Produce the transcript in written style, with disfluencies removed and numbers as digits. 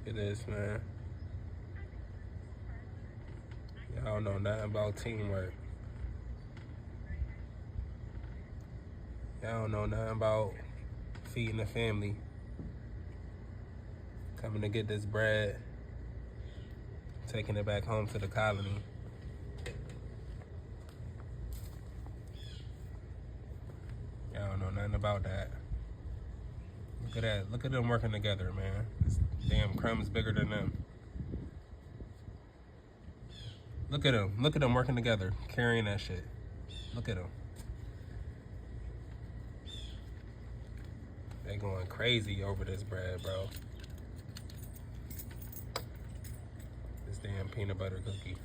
Look at this, man. Y'all don't know nothing about teamwork. Y'all don't know nothing about feeding the family. Coming to get this bread, taking it back home to the colony. Y'all don't know nothing about that. Look at that. Look at them working together, man. This damn crumb's bigger than them. Look at them. Look at them working together, carrying that shit. Look at them. They going crazy over this bread, bro. This damn peanut butter cookie.